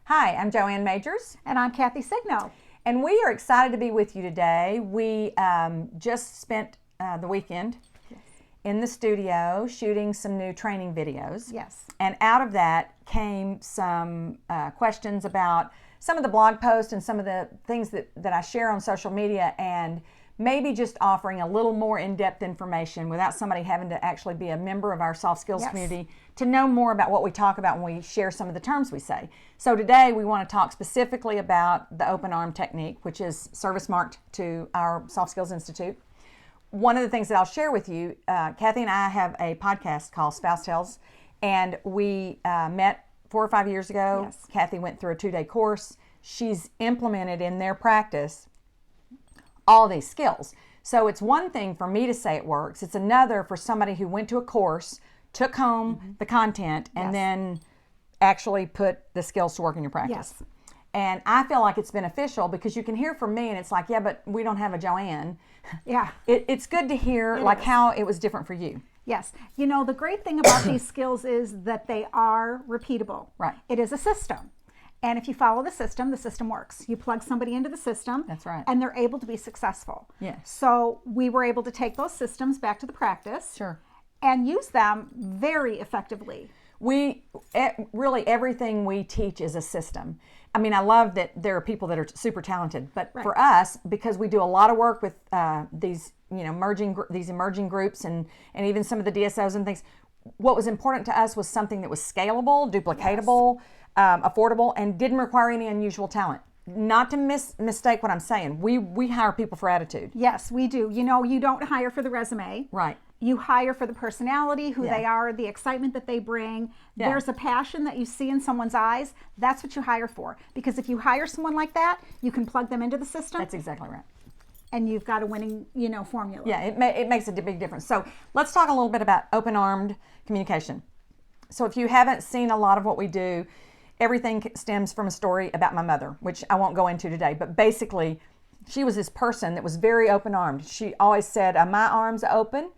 Hi, I'm Joanne Majors. And I'm Kathy Signo. And we are excited to be with you today. We just spent the weekend in the studio shooting some new training videos. Yes. And out of that came some questions about some of the blog posts and some of the things that I share on social media, and maybe just offering a little more in-depth information without somebody having to actually be a member of our soft skills community to know more about what we talk about when we share some of the terms we say. So today we want to talk specifically about the open arm technique, which is service marked to our Soft Skills Institute. One of the things that I'll share with you, Kathy and I have a podcast called Spouse Tales, and we met 4 or 5 years ago. Yes. Kathy went through a 2-day course. She's implemented in their practice all these skills. So it's one thing for me to say it works. It's another for somebody who went to a course, took home the content, and then actually put the skills to work in your practice. Yes. And I feel like it's beneficial because you can hear from me and it's like, yeah, but we don't have a Joanne. Yeah. It's good to hear how it was different for you. Yes. You know, the great thing about these skills is that they are repeatable. Right. It is a system. And if you follow the system works. You plug somebody into the system. That's right. And they're able to be successful. Yes. So we were able to take those systems back to the practice. Sure. And use them very effectively. Really everything we teach is a system. I mean, I love that there are people that are super talented, but for us, because we do a lot of work with these emerging groups and even some of the DSOs and things, what was important to us was something that was scalable, duplicatable, affordable, and didn't require any unusual talent. Not to mistake what I'm saying. We hire people for attitude. Yes, we do. You know, you don't hire for the resume. Right. You hire for the personality, who they are, the excitement that they bring. Yeah. There's a passion that you see in someone's eyes. That's what you hire for. Because if you hire someone like that, you can plug them into the system. That's exactly right. And you've got a winning, formula. Yeah, it makes a big difference. So let's talk a little bit about open-armed communication. So if you haven't seen a lot of what we do, everything stems from a story about my mother, which I won't go into today. But basically, she was this person that was very open-armed. She always said, my arms are open.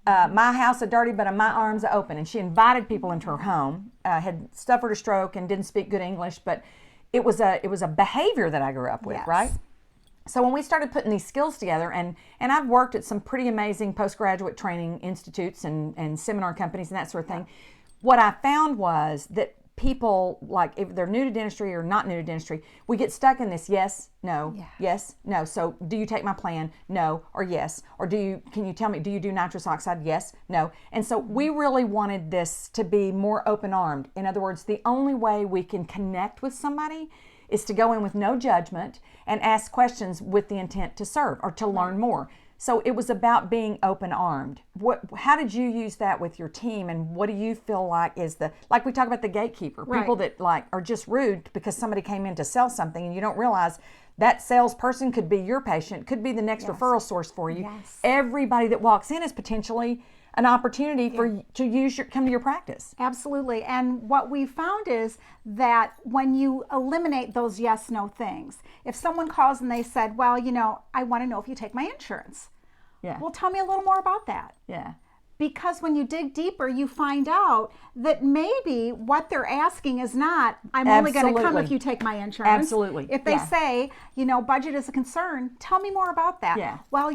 My house is dirty, but my arms are open. And she invited people into her home, had suffered a stroke and didn't speak good English, but it was a behavior that I grew up with, right? So when we started putting these skills together, and I've worked at some pretty amazing postgraduate training institutes and seminar companies and that sort of thing, what I found was that people, like if they're new to dentistry or not new to dentistry, we get stuck in this yes, no, yes, no. So do you take my plan? No, or yes. Or can you tell me, do you do nitrous oxide? Yes, no. And so we really wanted this to be more open-armed. In other words, the only way we can connect with somebody is to go in with no judgment and ask questions with the intent to serve or to learn more. So it was about being open-armed. How did you use that with your team, and what do you feel like is like we talk about the gatekeeper, people that are just rude because somebody came in to sell something and you don't realize that salesperson could be your patient, could be the next referral source for you. Yes. Everybody that walks in is potentially an opportunity for you to come to your practice. Absolutely. And what we found is that when you eliminate those yes, no things, if someone calls and they said, well, I want to know if you take my insurance. Yeah. Well, tell me a little more about that. Yeah. Because when you dig deeper, you find out that maybe what they're asking is not, I'm only going to come if you take my insurance. Absolutely. If they say, budget is a concern, tell me more about that. Yeah. Well,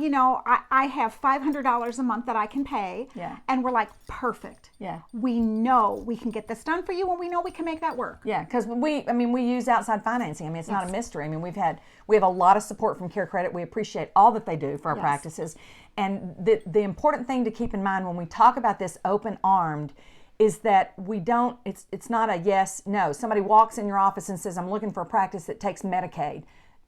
I have $500 a month that I can pay. Yeah. And we're like, perfect. Yeah. We know we can get this done for you, and we know we can make that work. Yeah, because we use outside financing. It's not a mystery. We have a lot of support from Care Credit. We appreciate all that they do for our practices. And the important thing to keep in mind when we talk about this open-armed is that we don't, it's not a yes, no. Somebody walks in your office and says, I'm looking for a practice that takes Medicaid.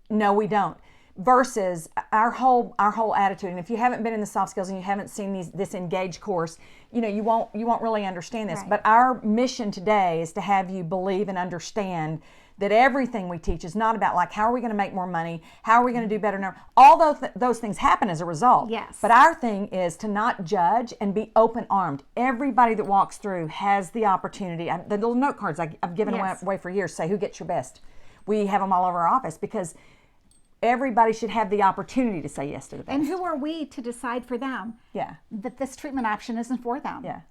No, we don't. Versus our whole attitude. And if you haven't been in the soft skills and you haven't seen this Engage course, you won't really understand this. But our mission today is to have you believe and understand that everything we teach is not about like, how are we going to make more money? How are we going to do better now? All those things happen as a result. Yes. But our thing is to not judge and be open-armed. Everybody that walks through has the opportunity. The little note cards I've given away for years say, who gets your best? We have them all over our office because everybody should have the opportunity to say yes to the best. And who are we to decide for them that this treatment option isn't for them? Yeah.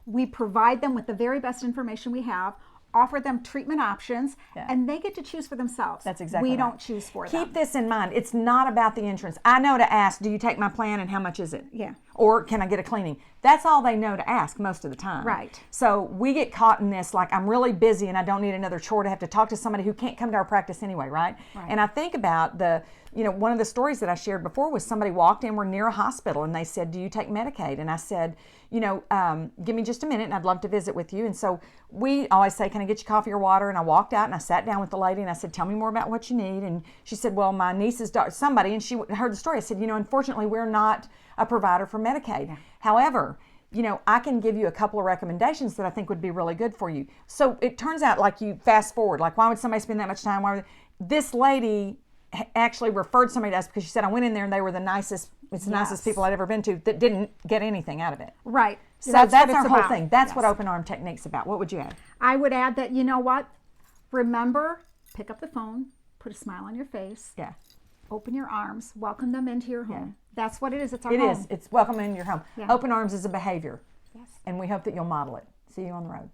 We provide them with the very best information we have. offer them treatment options, Yeah. and they get to choose for themselves. That's exactly We right. don't choose for them. Keep this in mind. It's not about the insurance. I know to ask, do you take my plan and how much is it? Yeah. Or can I get a cleaning? That's all they know to ask most of the time. Right. So we get caught in this, like, I'm really busy and I don't need another chore to have to talk to somebody who can't come to our practice anyway, right? And I think about one of the stories that I shared before was somebody walked in, we're near a hospital, and they said, do you take Medicaid? And I said, give me just a minute and I'd love to visit with you. And so we always say, can I get you coffee or water? And I walked out and I sat down with the lady and I said, tell me more about what you need. And she said, well, my niece's somebody, and she heard the story. I said, unfortunately, we're not a provider for Medicaid. Yeah. However, I can give you a couple of recommendations that I think would be really good for you. So it turns out, like, you fast forward, like, why would somebody spend that much time? This lady actually referred somebody to us because she said, I went in there and they were the nicest people I'd ever been to that didn't get anything out of it. Right. So that's our whole about. thing. That's what open arm technique's about. What would you add? I would add that, remember, pick up the phone, put a smile on your face. Yeah. Open your arms, welcome them into your home. Yeah. That's what it is. It's our home. It is. It's welcome in your home. Yeah. Open arms is a behavior. Yes. And we hope that you'll model it. See you on the road.